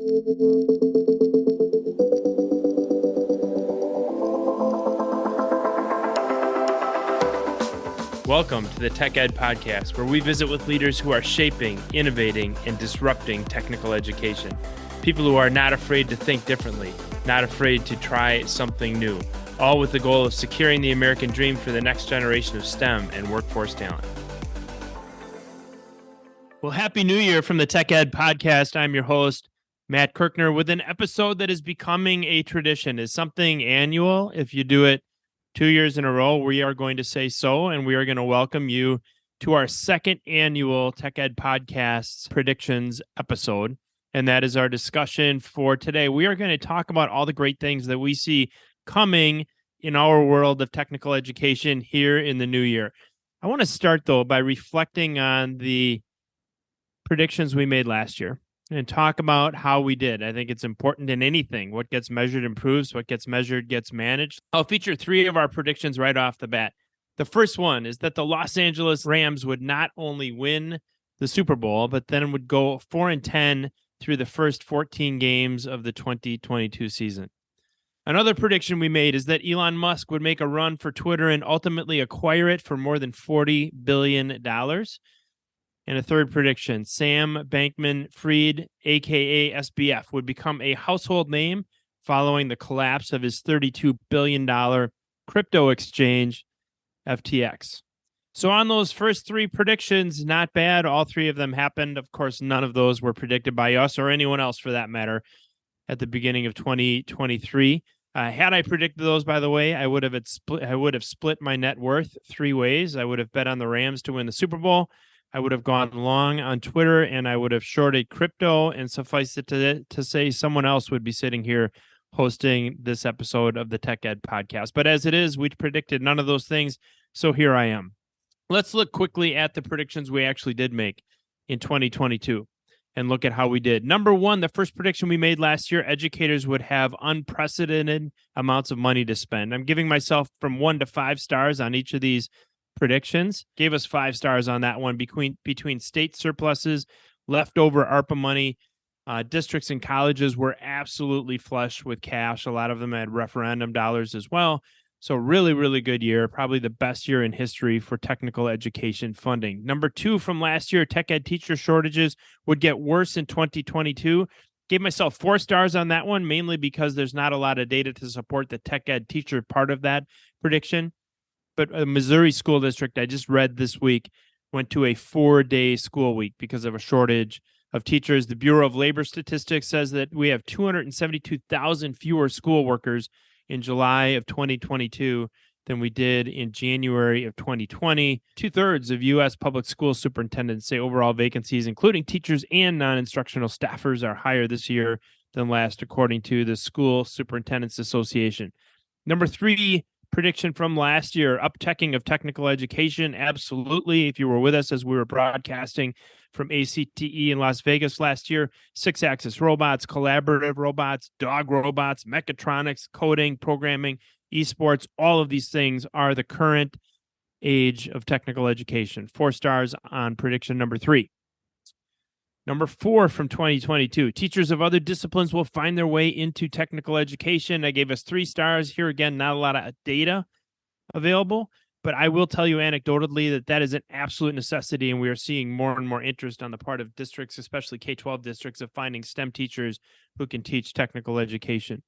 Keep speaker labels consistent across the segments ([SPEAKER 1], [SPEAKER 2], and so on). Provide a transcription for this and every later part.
[SPEAKER 1] Welcome to the Tech Ed Podcast, where we visit with leaders who are shaping, innovating, and disrupting technical education. People who are not afraid to think differently, not afraid to try something new, all with the goal of securing the American dream for the next generation of STEM and workforce talent. Well, Happy New Year from the Tech Ed Podcast. I'm your host, Matt Kirchner, with an episode that is becoming a tradition. It's something annual. If you do it 2 years in a row, we are going to say so, and we are going to welcome you to our second annual Tech Ed Podcast's predictions episode, and that is our discussion for today. We are going to talk about all the great things that we see coming in our world of technical education here in the new year. I want to start, though, by reflecting on the predictions we made last year and talk about how we did. I think it's important in anything. What gets measured improves. What gets measured gets managed. I'll feature three of our predictions right off the bat. The first one is that the Los Angeles Rams would not only win the Super Bowl, but then would go 4-10 through the first 14 games of the 2022 season. Another prediction we made is that Elon Musk would make a run for Twitter and ultimately acquire it for more than $40 billion. And a third prediction, Sam Bankman-Fried, a.k.a. SBF, would become a household name following the collapse of his $32 billion crypto exchange, FTX. So on those first three predictions, not bad. All three of them happened. Of course, none of those were predicted by us or anyone else for that matter at the beginning of 2023. Had I predicted those, by the way, I would have split my net worth three ways. I would have bet on the Rams to win the Super Bowl. I would have gone long on Twitter, and I would have shorted crypto, and suffice it to say someone else would be sitting here hosting this episode of the Tech Ed Podcast. But as it is, we predicted none of those things, so here I am. Let's look quickly at the predictions we actually did make in 2022 and look at how we did. Number one, the first prediction we made last year, educators would have unprecedented amounts of money to spend. I'm giving myself from 1 to 5 stars on each of these predictions. Gave us 5 stars on that one. Between state surpluses, leftover ARPA money, districts and colleges were absolutely flush with cash. A lot of them had referendum dollars as well. So really, really good year. Probably the best year in history for technical education funding. Number two from last year, tech ed teacher shortages would get worse in 2022. Gave myself 4 stars on that one, mainly because there's not a lot of data to support the tech ed teacher part of that prediction. But a Missouri school district I just read this week went to a 4-day school week because of a shortage of teachers. The Bureau of Labor Statistics says that we have 272,000 fewer school workers in July of 2022 than we did in January of 2020. 2/3 of U.S. public school superintendents say overall vacancies, including teachers and non-instructional staffers, are higher this year than last, according to the School Superintendents Association. Number three, prediction from last year, upteching of technical education. Absolutely. If you were with us as we were broadcasting from ACTE in Las Vegas last year, 6-axis robots, collaborative robots, dog robots, mechatronics, coding, programming, esports, all of these things are the current age of technical education. 4 stars on prediction number 3. Number 4 from 2022, teachers of other disciplines will find their way into technical education. I gave us 3 stars. Here again, not a lot of data available, but I will tell you anecdotally that is an absolute necessity, and we are seeing more and more interest on the part of districts, especially K-12 districts, of finding STEM teachers who can teach technical education.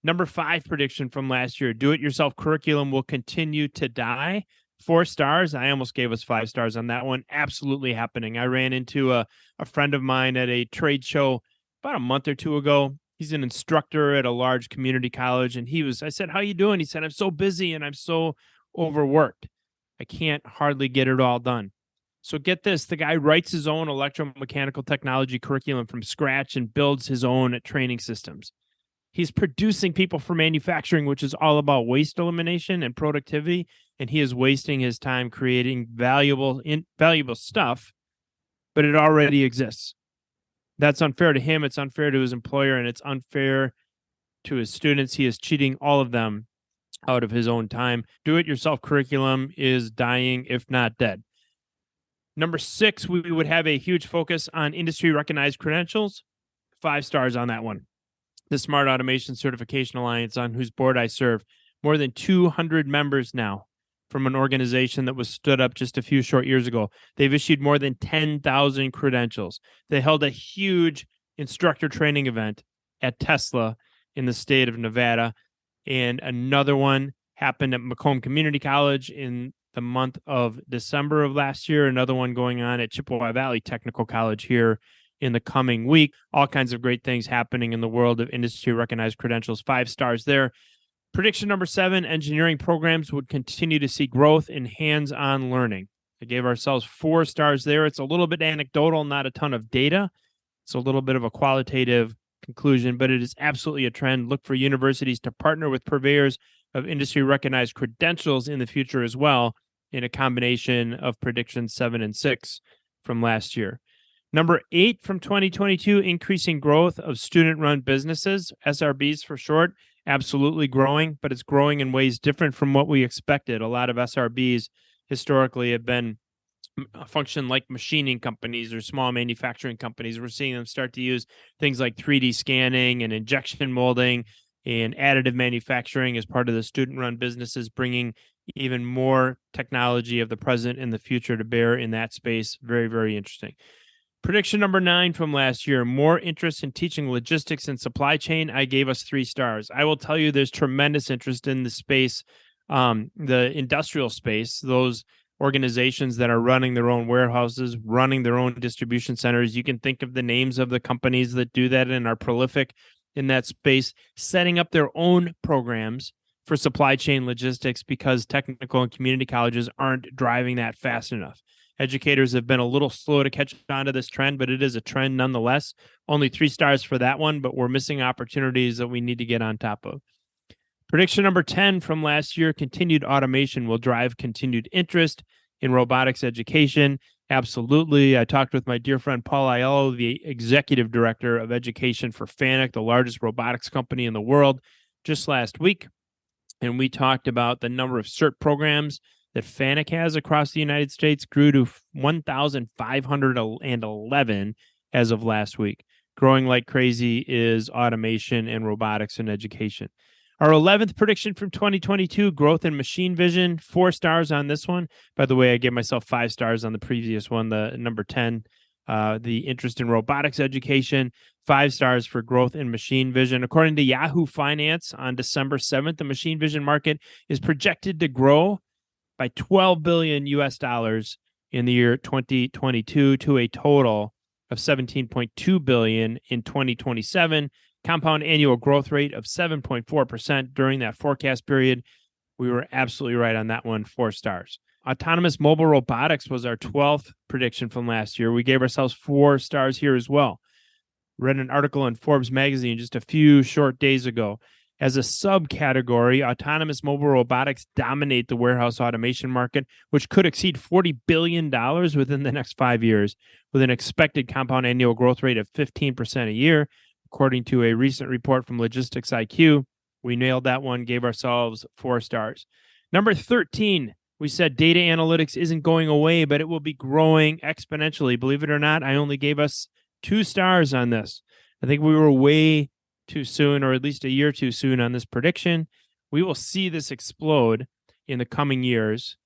[SPEAKER 1] Number 5 prediction from last year, do-it-yourself curriculum will continue to die. 4 stars. I almost gave us 5 stars on that one. Absolutely happening. I ran into a friend of mine at a trade show about a month or 2 ago. He's an instructor at a large community college, and I said, how you doing? He said, I'm so busy and I'm so overworked. I can't hardly get it all done. So get this, the guy writes his own electromechanical technology curriculum from scratch and builds his own training systems. He's producing people for manufacturing, which is all about waste elimination and productivity, and he is wasting his time creating valuable stuff, but it already exists. That's unfair to him, it's unfair to his employer, and it's unfair to his students. He is cheating all of them out of his own time. Do-it-yourself curriculum is dying, if not dead. Number 6, we would have a huge focus on industry-recognized credentials. 5 stars on that one. The Smart Automation Certification Alliance, on whose board I serve, more than 200 members now from an organization that was stood up just a few short years ago. They've issued more than 10,000 credentials. They held a huge instructor training event at Tesla in the state of Nevada, and another one happened at Macomb Community College in the month of December of last year, another one going on at Chippewa Valley Technical College here in the coming week. All kinds of great things happening in the world of industry recognized credentials. 5 stars there. Prediction number 7, engineering programs would continue to see growth in hands-on learning. I gave ourselves 4 stars there. It's a little bit anecdotal, not a ton of data. It's a little bit of a qualitative conclusion, but it is absolutely a trend. Look for universities to partner with purveyors of industry recognized credentials in the future as well, in a combination of predictions 7 and 6 from last year. Number 8 from 2022, increasing growth of student-run businesses, SRBs for short, absolutely growing, but it's growing in ways different from what we expected. A lot of SRBs historically have been function like machining companies or small manufacturing companies. We're seeing them start to use things like 3D scanning and injection molding and additive manufacturing as part of the student-run businesses, bringing even more technology of the present and the future to bear in that space. Very, very interesting. Prediction number 9 from last year, more interest in teaching logistics and supply chain. I gave us 3 stars. I will tell you there's tremendous interest in the space, the industrial space, those organizations that are running their own warehouses, running their own distribution centers. You can think of the names of the companies that do that and are prolific in that space, setting up their own programs for supply chain logistics because technical and community colleges aren't driving that fast enough. Educators have been a little slow to catch on to this trend, but it is a trend nonetheless. Only 3 stars for that one, but we're missing opportunities that we need to get on top of. Prediction number 10 from last year, continued automation will drive continued interest in robotics education. Absolutely. I talked with my dear friend Paul Aiello, the executive director of education for FANUC, the largest robotics company in the world, just last week. And we talked about the number of CERT programs that FANUC has across the United States grew to 1,511 as of last week. Growing like crazy is automation and robotics in education. Our 11th prediction from 2022, growth in machine vision, 4 stars on this one. By the way, I gave myself 5 stars on the previous one, the number 10, the interest in robotics education, 5 stars for growth in machine vision. According to Yahoo Finance, on December 7th, the machine vision market is projected to grow by $12 billion in the year 2022 to a total of $17.2 billion in 2027. Compound annual growth rate of 7.4% during that forecast period. We were absolutely right on that one, 4 stars. Autonomous mobile robotics was our 12th prediction from last year. We gave ourselves 4 stars here as well. Read an article in Forbes magazine just a few short days ago. As a subcategory, autonomous mobile robotics dominate the warehouse automation market, which could exceed $40 billion within the next 5 years, with an expected compound annual growth rate of 15% a year. According to a recent report from Logistics IQ, we nailed that one, gave ourselves 4 stars. Number 13, we said data analytics isn't going away, but it will be growing exponentially. Believe it or not, I only gave us 2 stars on this. I think we were way too soon, or at least a year too soon on this prediction. We will see this explode in the coming years,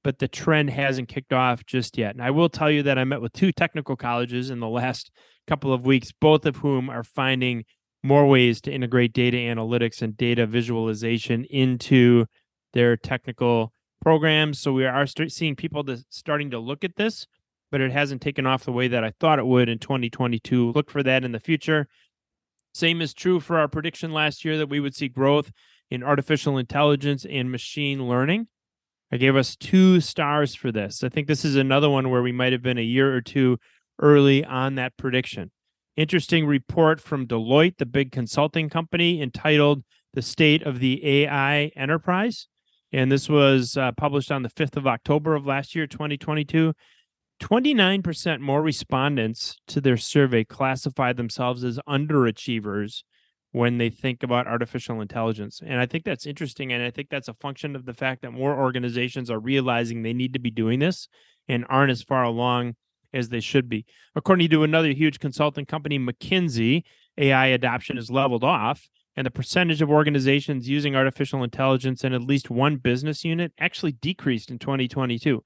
[SPEAKER 1] but the trend hasn't kicked off just yet. And I will tell you that I met with 2 technical colleges in the last couple of weeks, both of whom are finding more ways to integrate data analytics and data visualization into their technical programs. So we are seeing people starting to look at this, but it hasn't taken off the way that I thought it would in 2022. Look for that in the future. Same is true for our prediction last year that we would see growth in artificial intelligence and machine learning. I gave us 2 stars for this. I think this is another one where we might have been a year or 2 early on that prediction. Interesting report from Deloitte, the big consulting company, entitled The State of the AI Enterprise. And this was published on the 5th of October of last year, 2022. 29% more respondents to their survey classified themselves as underachievers when they think about artificial intelligence. And I think that's interesting. And I think that's a function of the fact that more organizations are realizing they need to be doing this and aren't as far along as they should be. According to another huge consulting company, McKinsey, AI adoption has leveled off, and the percentage of organizations using artificial intelligence in at least one business unit actually decreased in 2022,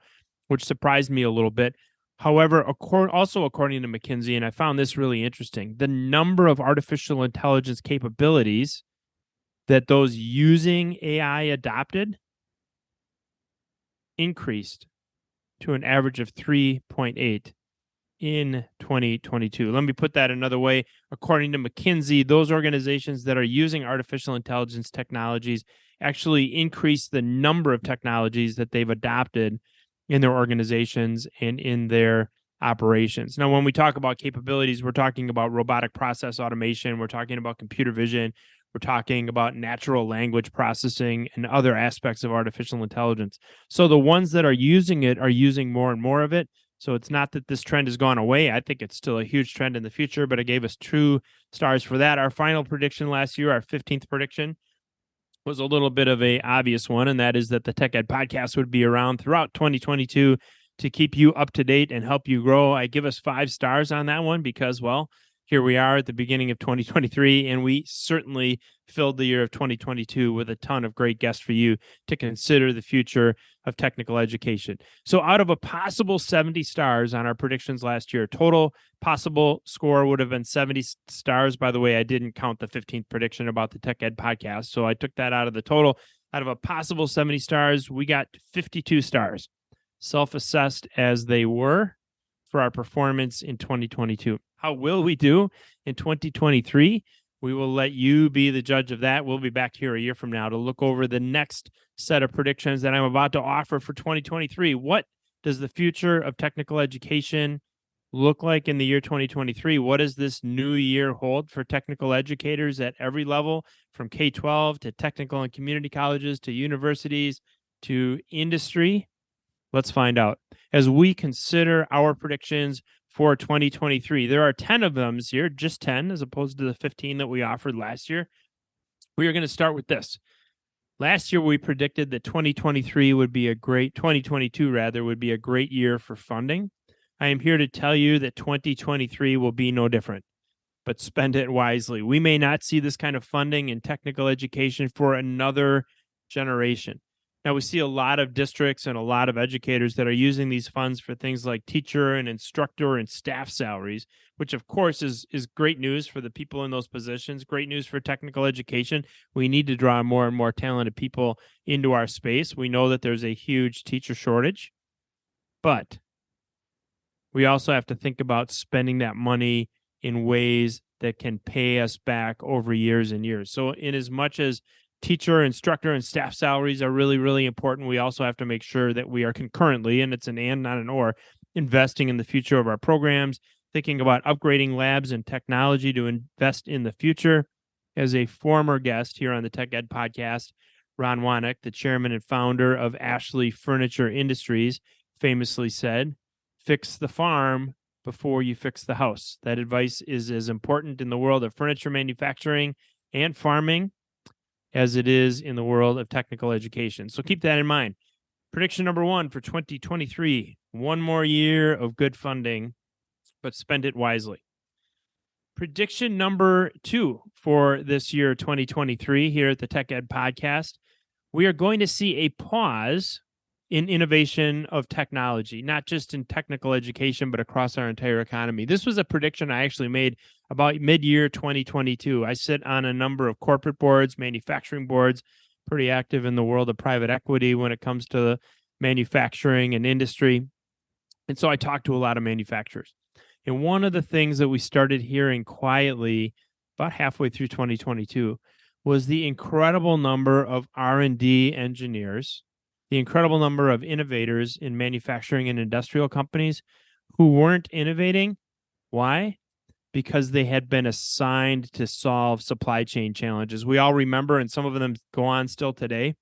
[SPEAKER 1] which surprised me a little bit. However, also according to McKinsey, and I found this really interesting, the number of artificial intelligence capabilities that those using AI adopted increased to an average of 3.8 in 2022. Let me put that another way. According to McKinsey, those organizations that are using artificial intelligence technologies actually increase the number of technologies that they've adopted in their organizations and in their operations. Now, when we talk about capabilities, we're talking about robotic process automation, we're talking about computer vision, we're talking about natural language processing and other aspects of artificial intelligence. So the ones that are using it are using more and more of it. So it's not that this trend has gone away. I think it's still a huge trend in the future, but I gave us 2 stars for that. Our final prediction last year, our 15th prediction, was a little bit of a obvious one, and that is that the Tech Ed podcast would be around throughout 2022 to keep you up to date and help you grow. I give us 5 stars on that one because, well, here we are at the beginning of 2023, and we certainly filled the year of 2022 with a ton of great guests for you to consider the future of technical education. So out of a possible 70 stars on our predictions last year, total possible score would have been 70 stars. By the way, I didn't count the 15th prediction about the Tech Ed podcast, so I took that out of the total. Out of a possible 70 stars, we got 52 stars, self-assessed as they were for our performance in 2022. How will we do in 2023? We will let you be the judge of that. We'll be back here a year from now to look over the next set of predictions that I'm about to offer for 2023. What does the future of technical education look like in the year 2023? What does this new year hold for technical educators at every level, from K-12 to technical and community colleges to universities to industry? Let's find out. As we consider our predictions for 2023, there are 10 of them this year, just 10 as opposed to the 15 that we offered last year. We are going to start with this. Last year, we predicted that 2022 would be a great year for funding. I am here to tell you that 2023 will be no different, but spend it wisely. We may not see this kind of funding in technical education for another generation. Now, we see a lot of districts and a lot of educators that are using these funds for things like teacher and instructor and staff salaries, which, of course, is great news for the people in those positions, great news for technical education. We need to draw more and more talented people into our space. We know that there's a huge teacher shortage, but we also have to think about spending that money in ways that can pay us back over years and years. So in as much as teacher, instructor, and staff salaries are really, really important, we also have to make sure that we are concurrently, and it's an and, not an or, investing in the future of our programs, thinking about upgrading labs and technology to invest in the future. As a former guest here on the Tech Ed podcast, Ron Wanek, the chairman and founder of Ashley Furniture Industries, famously said, "Fix the farm before you fix the house." That advice is as important in the world of furniture manufacturing and farming as it is in the world of technical education. So keep that in mind. Prediction number 1 for 2023, one more year of good funding, but spend it wisely. Prediction number 2 for this year, 2023, here at the Tech Ed podcast, we are going to see a pause in innovation of technology, not just in technical education, but across our entire economy. This was a prediction I actually made about mid-year 2022. I sit on a number of corporate boards, manufacturing boards, pretty active in the world of private equity when it comes to manufacturing and industry. And so I talked to a lot of manufacturers. And one of the things that we started hearing quietly about halfway through 2022 was the incredible number of R&D engineers, the incredible number of innovators in manufacturing and industrial companies who weren't innovating. Why? Because they had been assigned to solve supply chain challenges. We all remember, and some of them go on still today,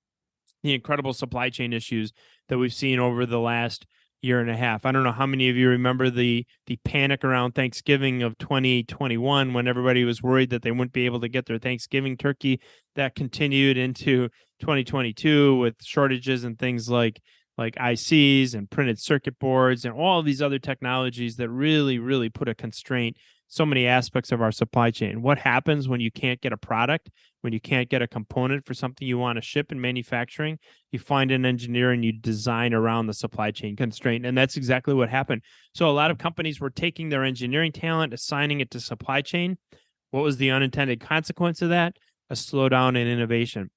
[SPEAKER 1] the incredible supply chain issues that we've seen over the last year and a half. I don't know how many of you remember the panic around Thanksgiving of 2021 when everybody was worried that they wouldn't be able to get their Thanksgiving turkey. That continued into 2022 with shortages and things like like ICs and printed circuit boards and all these other technologies that really, really put a constraint so many aspects of our supply chain. What happens when you can't get a product, when you can't get a component for something you want to ship in manufacturing? You find an engineer and you design around the supply chain constraint. And that's exactly what happened. So a lot of companies were taking their engineering talent, assigning it to supply chain. What was the unintended consequence of that? A slowdown in innovation.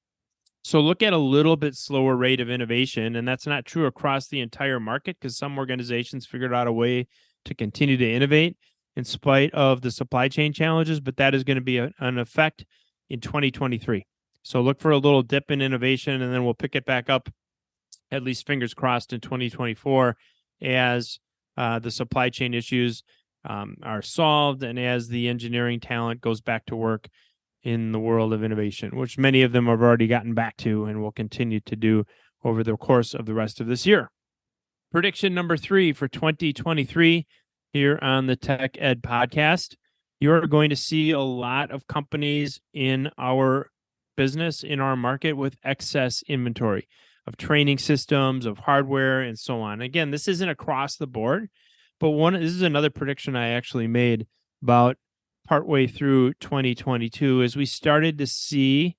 [SPEAKER 1] So look at a little bit slower rate of innovation, and that's not true across the entire market because some organizations figured out a way to continue to innovate in spite of the supply chain challenges, but that is going to be an effect in 2023. So look for a little dip in innovation, and then we'll pick it back up, at least fingers crossed, in 2024 as the supply chain issues are solved and as the engineering talent goes back to work in the world of innovation, which many of them have already gotten back to and will continue to do over the course of the rest of this year. Prediction number 3 for 2023 here on the Tech Ed podcast. You're going to see a lot of companies in our business, in our market, with excess inventory of training systems, of hardware, and so on. Again, this isn't across the board, but this is another prediction I actually made about partway through 2022 as we started to see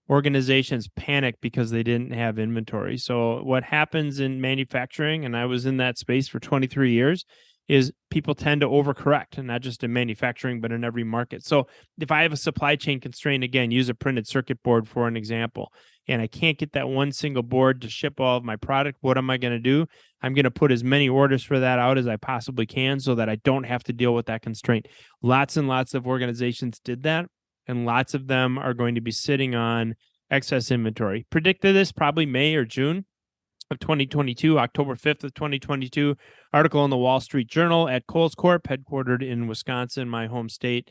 [SPEAKER 1] organizations panic because they didn't have inventory. So what happens in manufacturing, and I was in that space for 23 years, is people tend to overcorrect, and not just in manufacturing, but in every market. So if I have a supply chain constraint, again, use a printed circuit board for an example, and I can't get that one single board to ship all of my product, what am I going to do? I'm going to put as many orders for that out as I possibly can so that I don't have to deal with that constraint. Lots and lots of organizations did that, and lots of them are going to be sitting on excess inventory. Predicted this probably May or June of 2022, October 5th of 2022, article in the Wall Street Journal at Kohl's Corp, headquartered in Wisconsin, my home state.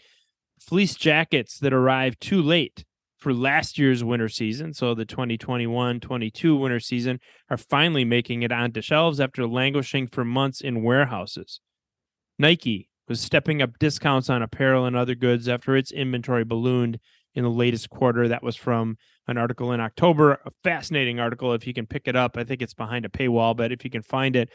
[SPEAKER 1] Fleece jackets that arrived too late for last year's winter season, so the 2021-22 winter season, are finally making it onto shelves after languishing for months in warehouses. Nike was stepping up discounts on apparel and other goods after its inventory ballooned in the latest quarter. That was from an article in October, a fascinating article. If you can pick it up, I think it's behind a paywall, but if you can find it,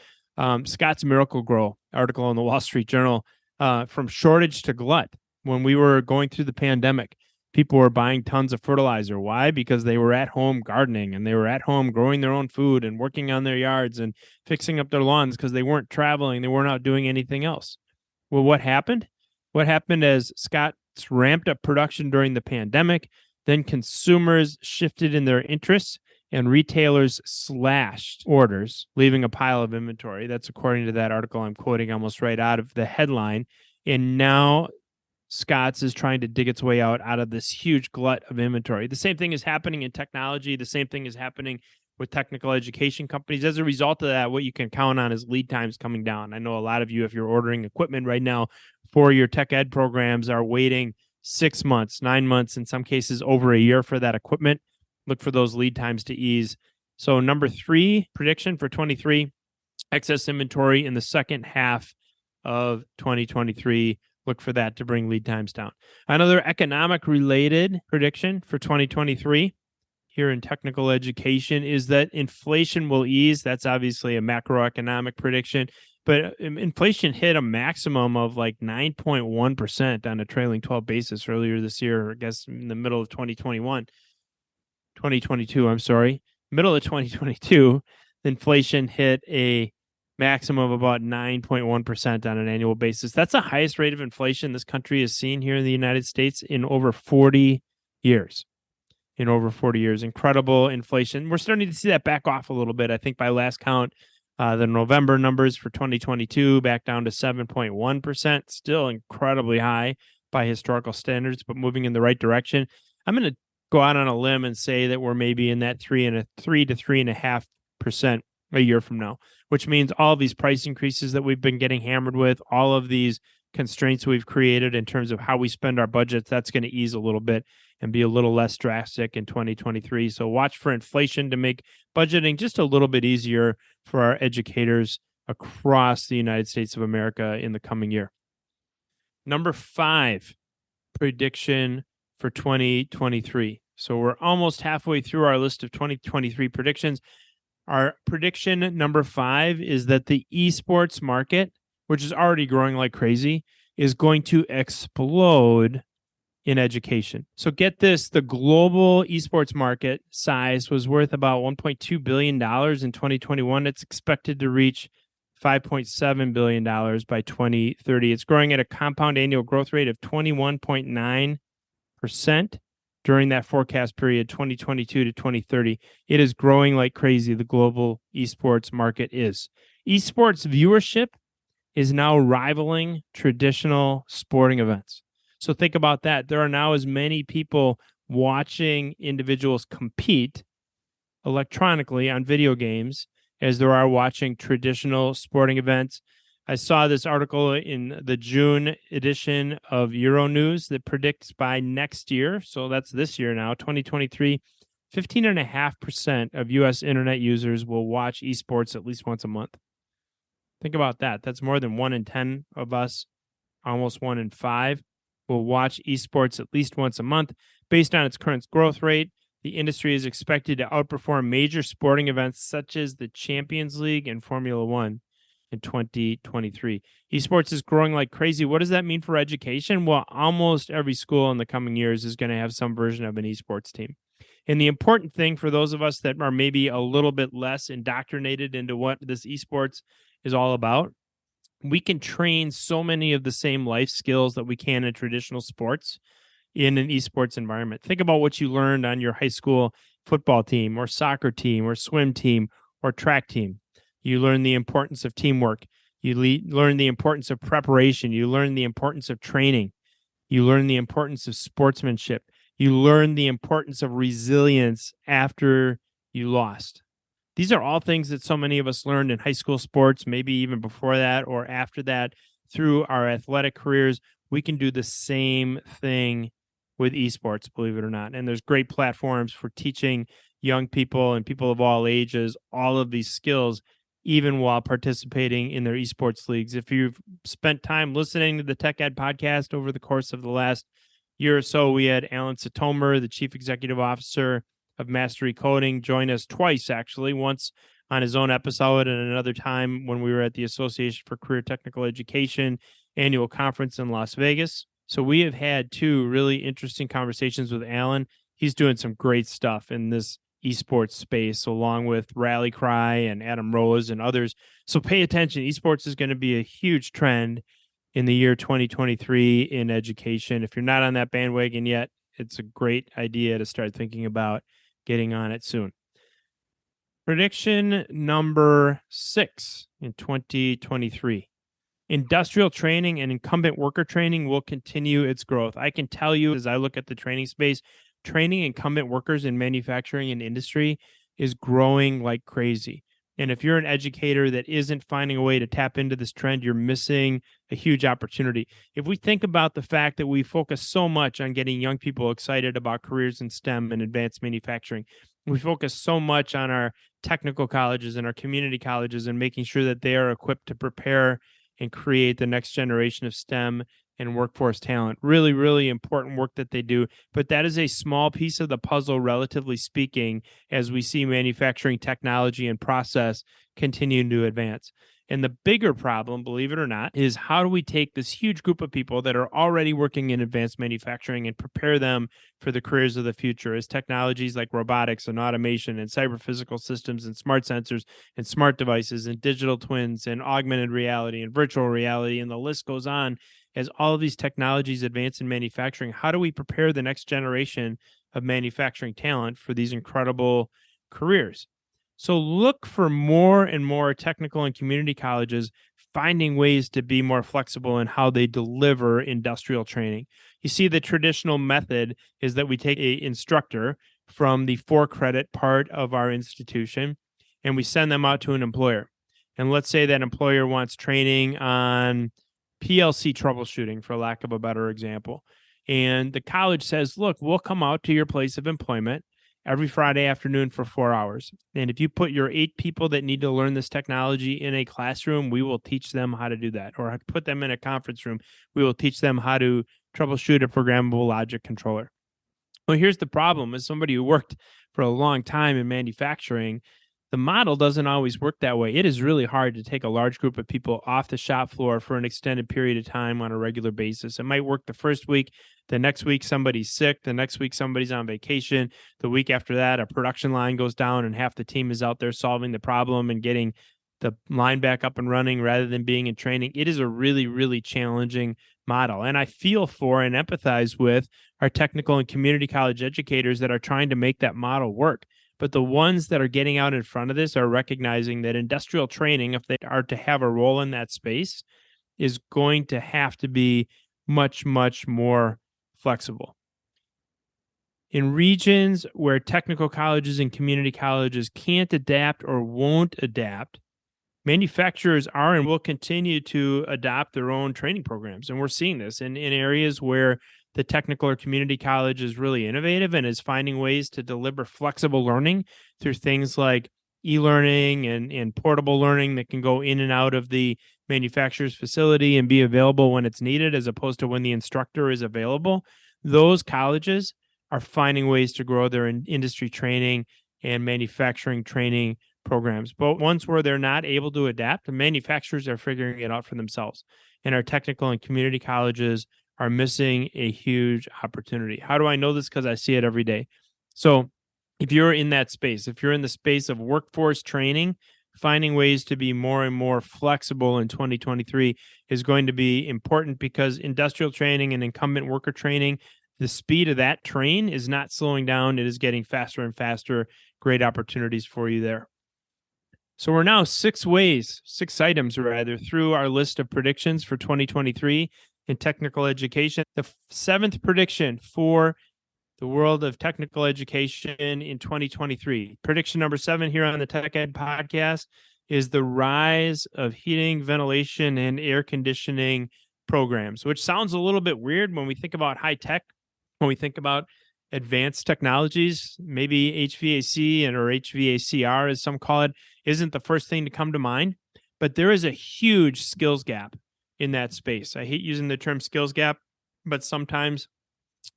[SPEAKER 1] Scott's Miracle-Gro article in the Wall Street Journal, from shortage to glut. When we were going through the pandemic, people were buying tons of fertilizer. Why? Because they were at home gardening and they were at home growing their own food and working on their yards and fixing up their lawns because they weren't traveling. They weren't out doing anything else. Well, what happened? What happened as Scott's ramped up production during the pandemic, then consumers shifted in their interests and retailers slashed orders, leaving a pile of inventory. That's according to that article I'm quoting almost right out of the headline. And now Scott's is trying to dig its way out of this huge glut of inventory. The same thing is happening in technology. The same thing is happening with technical education companies. As a result of that, what you can count on is lead times coming down. I know a lot of you, if you're ordering equipment right now for your tech ed programs, are waiting 6 months, 9 months, in some cases over a year for that equipment. Look for those lead times to ease. So number 3 prediction for 23, excess inventory in the second half of 2023. Look for that to bring lead times down. Another economic related prediction for 2023 here in technical education is that inflation will ease. That's obviously a macroeconomic prediction, but inflation hit a maximum of like 9.1% on a trailing 12 basis earlier this year, I guess in the middle of 2022, I'm sorry. Middle of 2022, inflation hit a maximum of about 9.1% on an annual basis. That's the highest rate of inflation this country has seen here in the United States in over 40 years. Incredible inflation. We're starting to see that back off a little bit. I think by last count, the November numbers for 2022 back down to 7.1%, still incredibly high by historical standards, but moving in the right direction. I'm going to go out on a limb and say that we're maybe in that 3 to 3.5% a year from now, which means all of these price increases that we've been getting hammered with, all of these constraints we've created in terms of how we spend our budgets, that's going to ease a little bit and be a little less drastic in 2023. So watch for inflation to make budgeting just a little bit easier for our educators across the United States of America in the coming year. Number 5 prediction for 2023. So we're almost halfway through our list of 2023 predictions. Our prediction number 5 is that the esports market, which is already growing like crazy, is going to explode in education. So get this, the global esports market size was worth about $1.2 billion in 2021. It's expected to reach $5.7 billion by 2030. It's growing at a compound annual growth rate of 21.9% during that forecast period, 2022 to 2030. It is growing like crazy. The global esports market is. Esports viewership is now rivaling traditional sporting events. So think about that. There are now as many people watching individuals compete electronically on video games as there are watching traditional sporting events. I saw this article in the June edition of Euronews that predicts by next year, so that's this year now, 2023, 15.5% of U.S. internet users will watch esports at least once a month. Think about that. That's more than 1 in 10 of us, almost 1 in 5 will watch esports at least once a month. Based on its current growth rate, the industry is expected to outperform major sporting events such as the Champions League and Formula One in 2023. Esports is growing like crazy. What does that mean for education? Well, almost every school in the coming years is going to have some version of an esports team. And the important thing for those of us that are maybe a little bit less indoctrinated into what this esports is all about, we can train so many of the same life skills that we can in traditional sports in an esports environment. Think about what you learned on your high school football team or soccer team or swim team or track team. You learn the importance of teamwork. You learn the importance of preparation. You learn the importance of training. You learn the importance of sportsmanship. You learn the importance of resilience after you lost. These are all things that so many of us learned in high school sports, maybe even before that or after that through our athletic careers. We can do the same thing with esports, believe it or not. And there's great platforms for teaching young people and people of all ages all of these skills, even while participating in their esports leagues. If you've spent time listening to the Tech Ed podcast over the course of the last year or so, we had Alan Satomer, the Chief Executive Officer of Mastery Coding, join us twice, actually, once on his own episode and another time when we were at the Association for Career Technical Education annual conference in Las Vegas. So we have had 2 really interesting conversations with Alan. He's doing some great stuff in this esports space, along with Rally Cry and Adam Rose and others. So pay attention. Esports is going to be a huge trend in the year 2023 in education. If you're not on that bandwagon yet, it's a great idea to start thinking about getting on it soon. Prediction number 6 in 2023. Industrial training and incumbent worker training will continue its growth. I can tell you, as I look at the training space, training incumbent workers in manufacturing and industry is growing like crazy. And if you're an educator that isn't finding a way to tap into this trend, you're missing a huge opportunity. If we think about the fact that we focus so much on getting young people excited about careers in STEM and advanced manufacturing, we focus so much on our technical colleges and our community colleges and making sure that they are equipped to prepare and create the next generation of STEM and workforce talent. Really, really important work that they do. But that is a small piece of the puzzle, relatively speaking, as we see manufacturing technology and process continue to advance. And the bigger problem, believe it or not, is how do we take this huge group of people that are already working in advanced manufacturing and prepare them for the careers of the future as technologies like robotics and automation and cyber physical systems and smart sensors and smart devices and digital twins and augmented reality and virtual reality, and the list goes on. As all of these technologies advance in manufacturing, how do we prepare the next generation of manufacturing talent for these incredible careers? So look for more and more technical and community colleges finding ways to be more flexible in how they deliver industrial training. You see, the traditional method is that we take an instructor from the 4-credit part of our institution and we send them out to an employer. And let's say that employer wants training on PLC troubleshooting, for lack of a better example. And the college says, look, we'll come out to your place of employment every Friday afternoon for 4 hours. And if you put your 8 people that need to learn this technology in a classroom, we will teach them how to do that. Or put them in a conference room, we will teach them how to troubleshoot a programmable logic controller. Well, here's the problem. As somebody who worked for a long time in manufacturing, the model doesn't always work that way. It is really hard to take a large group of people off the shop floor for an extended period of time on a regular basis. It might work the first week. The next week, somebody's sick. The next week, somebody's on vacation. The week after that, a production line goes down and half the team is out there solving the problem and getting the line back up and running rather than being in training. It is a really, really challenging model. And I feel for and empathize with our technical and community college educators that are trying to make that model work. But the ones that are getting out in front of this are recognizing that industrial training, if they are to have a role in that space, is going to have to be much, much more flexible. In regions where technical colleges and community colleges can't adapt or won't adapt, manufacturers are and will continue to adopt their own training programs. And we're seeing this in areas where the technical or community college is really innovative and is finding ways to deliver flexible learning through things like e-learning and portable learning that can go in and out of the manufacturer's facility and be available when it's needed as opposed to when the instructor is available. Those colleges are finding ways to grow their industry training and manufacturing training programs. But ones where they're not able to adapt, the manufacturers are figuring it out for themselves. And our technical and community colleges are missing a huge opportunity. How do I know this? Because I see it every day. So if you're in that space, if you're in the space of workforce training, finding ways to be more and more flexible in 2023 is going to be important because industrial training and incumbent worker training, the speed of that train is not slowing down. It is getting faster and faster. Great opportunities for you there. So we're now six items through our list of predictions for 2023 in technical education. The seventh prediction for the world of technical education in 2023. Prediction number 7 here on the Tech Ed podcast is the rise of heating, ventilation, and air conditioning programs, which sounds a little bit weird when we think about high tech, when we think about advanced technologies. Maybe HVAC or HVACR, as some call it, isn't the first thing to come to mind, but there is a huge skills gap in that space. I hate using the term skills gap, but sometimes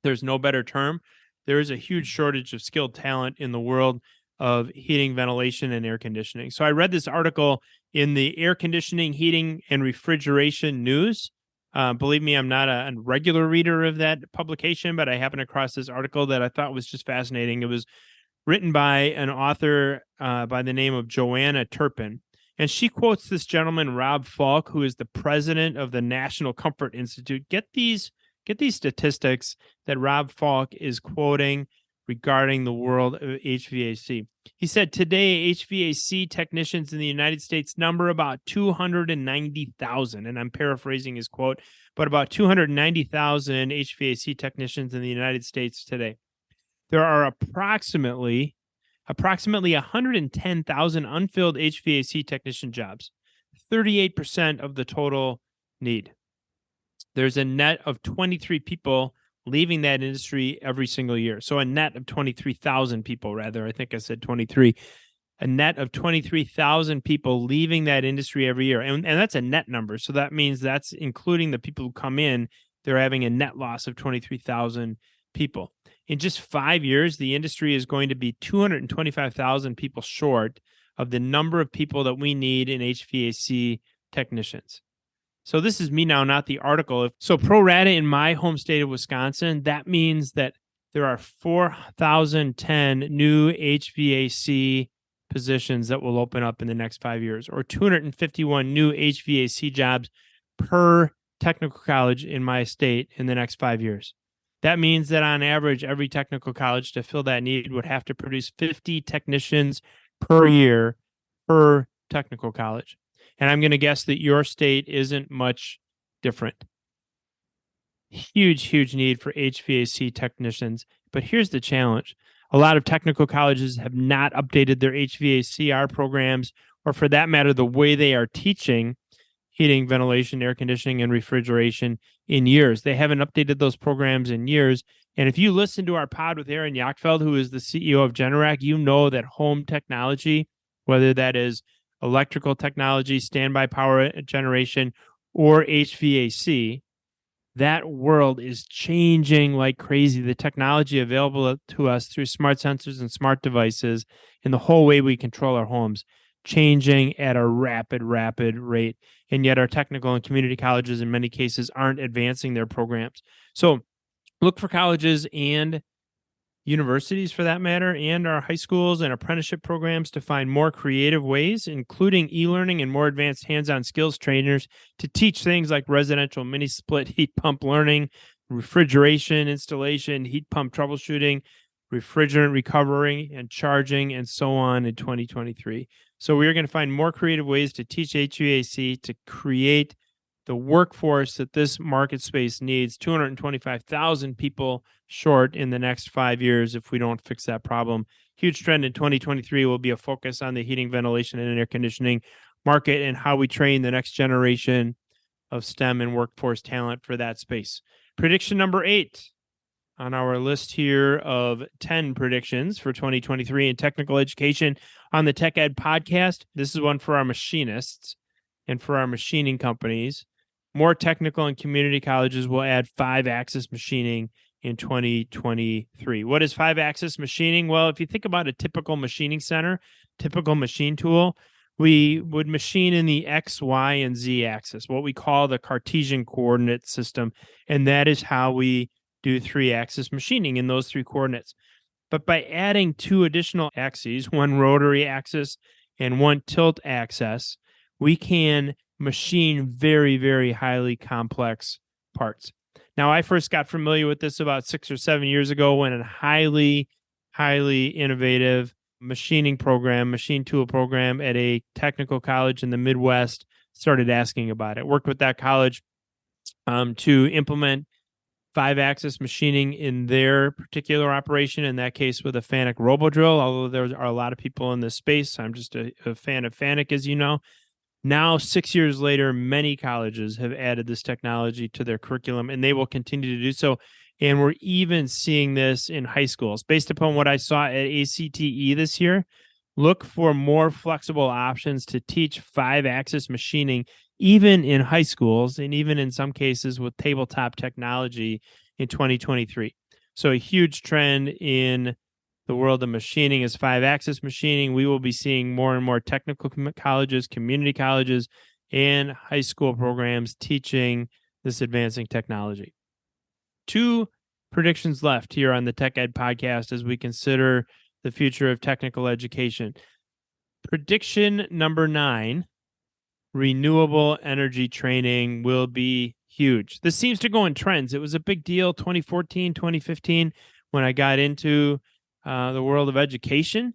[SPEAKER 1] there's no better term. There is a huge shortage of skilled talent in the world of heating, ventilation, and air conditioning. So I read this article in the Air Conditioning, Heating, and Refrigeration News. Believe me, I'm not a regular reader of that publication, but I happened across this article that I thought was just fascinating. It was written by an author by the name of Joanna Turpin. And she quotes this gentleman, Rob Falk, who is the president of the National Comfort Institute. Get these statistics that Rob Falk is quoting regarding the world of HVAC. He said, today, HVAC technicians in the United States number about 290,000. And I'm paraphrasing his quote, but about 290,000 HVAC technicians in the United States today. There are approximately 110,000 unfilled HVAC technician jobs, 38% of the total need. There's a net of 23 people leaving that industry every single year. So a net of 23,000 people, rather. I think I said 23. A net of 23,000 people leaving that industry every year. And that's a net number. So that means that's including the people who come in. They're having a net loss of 23,000 people. In just 5 years, the industry is going to be 225,000 people short of the number of people that we need in HVAC technicians. So this is me now, not the article. So pro rata in my home state of Wisconsin, that means that there are 4,010 new HVAC positions that will open up in the next 5 years, or 251 new HVAC jobs per technical college in my state in the next 5 years. That means that on average, every technical college to fill that need would have to produce 50 technicians per year per technical college. And I'm going to guess that your state isn't much different. Huge need for HVAC technicians. But here's the challenge. A lot of technical colleges have not updated their HVACR programs, or for that matter, the way they are teaching heating, ventilation, air conditioning, and refrigeration in years. They haven't updated those programs in years. And if you listen to our pod with Aaron Yachfeld, who is the CEO of Generac, you know that home technology, whether that is electrical technology, standby power generation, or HVAC, That world is changing like crazy. The technology available to us through smart sensors and smart devices and the whole way we control our homes changing at a rapid rate. And yet our technical and community colleges in many cases aren't advancing their programs. So look for colleges and universities for that matter, and our high schools and apprenticeship programs to find more creative ways, including e-learning and more advanced hands-on skills trainers to teach things like residential mini split heat pump learning, refrigeration installation, heat pump troubleshooting, refrigerant recovery and charging, and so on in 2023. So we are going to find more creative ways to teach HVAC to create the workforce that this market space needs. 225,000 people short in the next 5 years if we don't fix that problem. Huge trend in 2023 will be a focus on the heating, ventilation, and air conditioning market and how we train the next generation of STEM and workforce talent for that space. Prediction number 8 on our list here of 10 predictions for 2023 in technical education on the Tech Ed podcast. This is one for our machinists and for our machining companies. More technical and community colleges will add 5-axis machining in 2023. What is 5-axis machining? Well, if you think about a typical machining center, typical machine tool, we would machine in the X, Y, and Z axis, what we call the Cartesian coordinate system. And that is how we do 3-axis machining in those 3 coordinates. But by adding 2 additional axes, one rotary axis and one tilt axis, we can machine very, very highly complex parts. Now, I first got familiar with this about 6 or 7 years ago when a highly innovative machine tool program at a technical college in the Midwest started asking about it. Worked with that college to implement 5-axis machining in their particular operation, in that case with a FANUC RoboDrill, although there are a lot of people in this space. I'm just a fan of FANUC, as you know. Now, 6 years later, many colleges have added this technology to their curriculum, and they will continue to do so. And we're even seeing this in high schools. Based upon what I saw at ACTE this year, look for more flexible options to teach 5-axis machining, even in high schools, and even in some cases with tabletop technology in 2023. So a huge trend in the world of machining is 5-axis machining. We will be seeing more and more technical colleges, community colleges, and high school programs teaching this advancing technology. 2 predictions left here on the Tech Ed podcast as we consider the future of technical education. Prediction number 9, renewable energy training will be huge. This seems to go in trends. It was a big deal 2014, 2015 when I got into the world of education,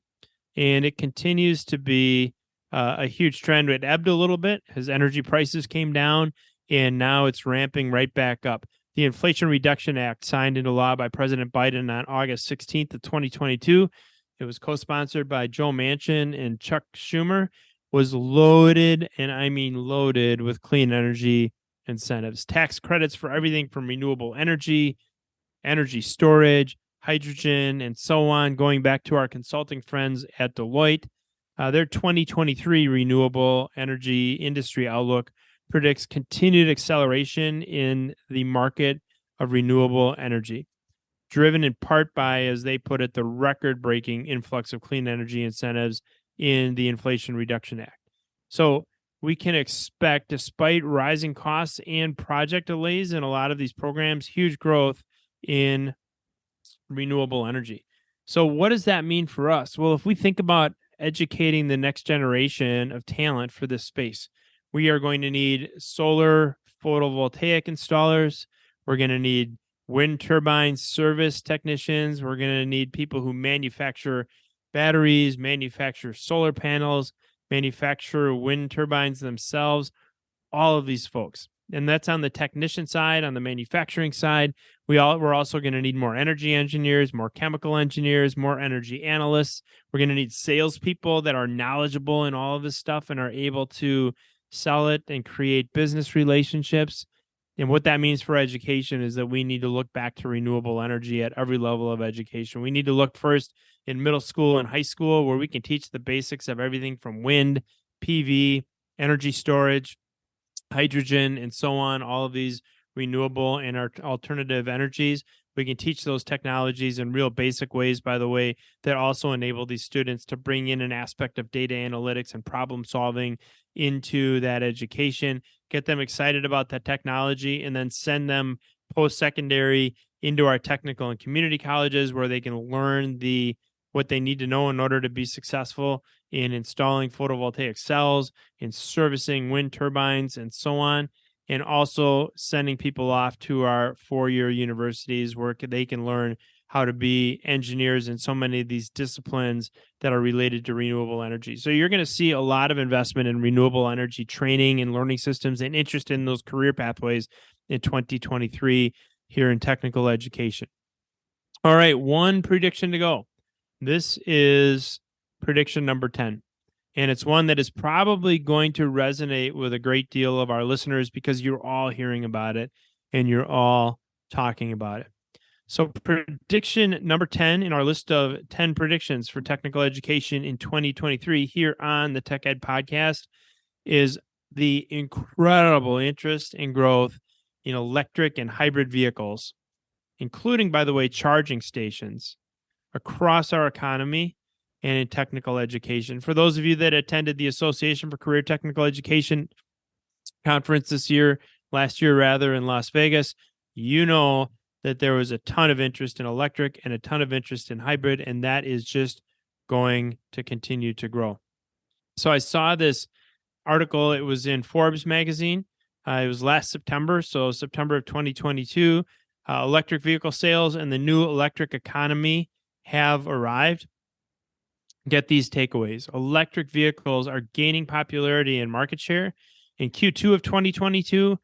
[SPEAKER 1] and it continues to be a huge trend. It ebbed a little bit as energy prices came down, and now it's ramping right back up. The Inflation Reduction Act, signed into law by President Biden on August 16th of 2022, it was co-sponsored by Joe Manchin and Chuck Schumer, was loaded, and I mean loaded, with clean energy incentives. Tax credits for everything from renewable energy, energy storage, hydrogen, and so on, going back to our consulting friends at Deloitte. Their 2023 renewable energy industry outlook predicts continued acceleration in the market of renewable energy, driven in part by, as they put it, the record-breaking influx of clean energy incentives in the Inflation Reduction Act. So we can expect, despite rising costs and project delays in a lot of these programs, huge growth in renewable energy. So what does that mean for us? Well, if we think about educating the next generation of talent for this space, we are going to need solar photovoltaic installers. We're going to need wind turbine service technicians. We're going to need people who manufacture batteries, manufacture solar panels, manufacture wind turbines themselves, all of these folks. And that's on the technician side. On the manufacturing side, we're also going to need more energy engineers, more chemical engineers, more energy analysts. We're going to need salespeople that are knowledgeable in all of this stuff and are able to sell it and create business relationships. And what that means for education is that we need to look back to renewable energy at every level of education. We need to look first in middle school and high school, where we can teach the basics of everything from wind, PV, energy storage, hydrogen, and so on, all of these renewable and our alternative energies. We can teach those technologies in real basic ways, by the way, that also enable these students to bring in an aspect of data analytics and problem solving into that education, get them excited about that technology, and then send them post-secondary into our technical and community colleges where they can learn what they need to know in order to be successful in installing photovoltaic cells, in servicing wind turbines, and so on. And also sending people off to our four-year universities where they can learn how to be engineers in so many of these disciplines that are related to renewable energy. So you're going to see a lot of investment in renewable energy training and learning systems and interest in those career pathways in 2023 here in technical education. All right, one prediction to go. This is prediction number 10. And it's one that is probably going to resonate with a great deal of our listeners because you're all hearing about it and you're all talking about it. So prediction number 10 in our list of 10 predictions for technical education in 2023 here on the Tech Ed podcast is the incredible interest and growth in electric and hybrid vehicles, including, by the way, charging stations across our economy and in technical education. For those of you that attended the Association for Career Technical Education conference last year in Las Vegas, you know that there was a ton of interest in electric and a ton of interest in hybrid, and that is just going to continue to grow. So I saw this article. It was in Forbes magazine. It was last September, so September of 2022. Electric vehicle sales and the new electric economy have arrived. Get these takeaways. Electric vehicles are gaining popularity and market share. In Q2 of 2022,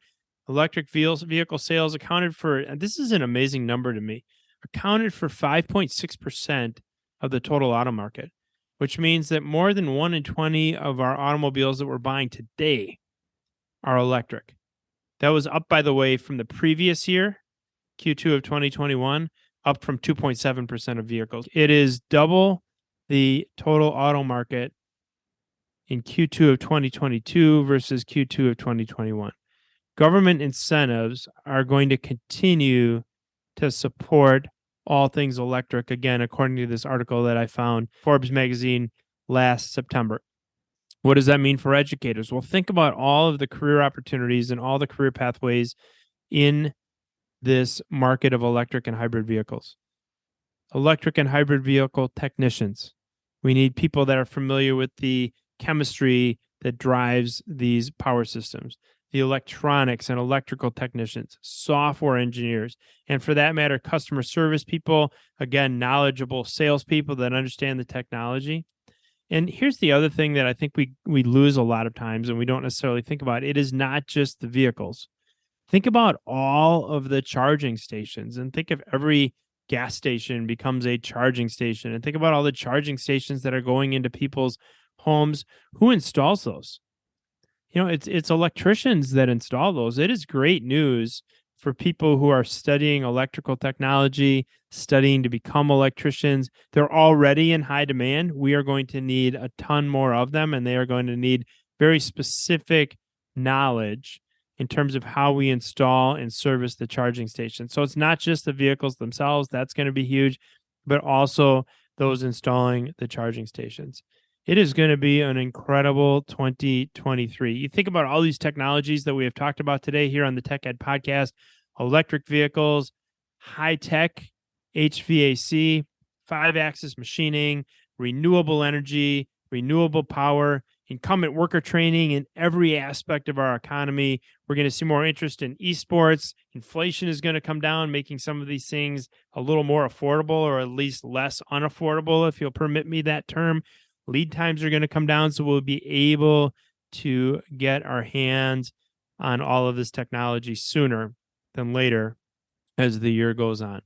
[SPEAKER 1] electric vehicle sales accounted for, this is an amazing number to me, accounted for 5.6% of the total auto market, which means that more than 1 in 20 of our automobiles that we're buying today are electric. That was up, by the way, from the previous year, Q2 of 2021, up from 2.7% of vehicles. It is double the total auto market in Q2 of 2022 versus Q2 of 2021. Government incentives are going to continue to support all things electric, again, according to this article that I found, Forbes magazine last September. What does that mean for educators? Well, think about all of the career opportunities and all the career pathways in this market of electric and hybrid vehicles. Electric and hybrid vehicle technicians. We need people that are familiar with the chemistry that drives these power systems, the electronics and electrical technicians, software engineers, and for that matter, customer service people, again, knowledgeable salespeople that understand the technology. And here's the other thing that I think we lose a lot of times and we don't necessarily think about. It is not just the vehicles. Think about all of the charging stations and think if every gas station becomes a charging station and think about all the charging stations that are going into people's homes. Who installs those? You know, it's electricians that install those. It is great news for people who are studying electrical technology, studying to become electricians. They're already in high demand. We are going to need a ton more of them, and they are going to need very specific knowledge in terms of how we install and service the charging station. So it's not just the vehicles themselves, that's going to be huge, but also those installing the charging stations. It is going to be an incredible 2023. You think about all these technologies that we have talked about today here on the Tech Ed podcast, electric vehicles, high-tech HVAC, 5-axis machining, renewable energy, renewable power, incumbent worker training in every aspect of our economy. We're going to see more interest in esports. Inflation is going to come down, making some of these things a little more affordable or at least less unaffordable, if you'll permit me that term. Lead times are going to come down, so we'll be able to get our hands on all of this technology sooner than later as the year goes on.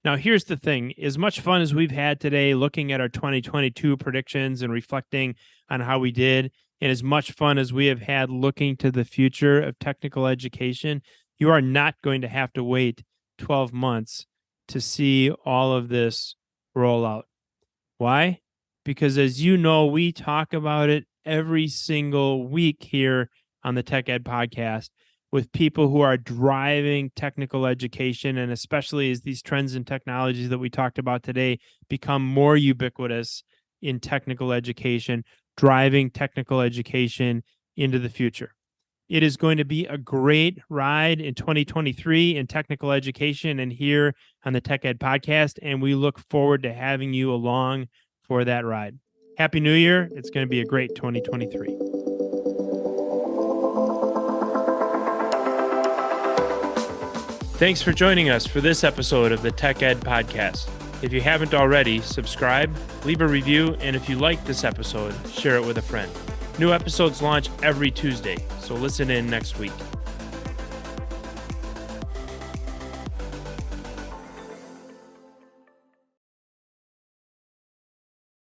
[SPEAKER 1] Now, here's the thing. As much fun as we've had today looking at our 2022 predictions and reflecting on how we did, and as much fun as we have had looking to the future of technical education, you are not going to have to wait 12 months to see all of this roll out. Why? Because as you know, we talk about it every single week here on the Tech Ed podcast. with people who are driving technical education, and especially as these trends and technologies that we talked about today become more ubiquitous in technical education, driving technical education into the future. It is going to be a great ride in 2023 in technical education and here on the Tech Ed Podcast, and we look forward to having you along for that ride. Happy New Year. It's going to be a great 2023. Thanks for joining us for this episode of the Tech Ed Podcast. If you haven't already, subscribe, leave a review, and if you like this episode, share it with a friend. New episodes launch every Tuesday, so listen in next week.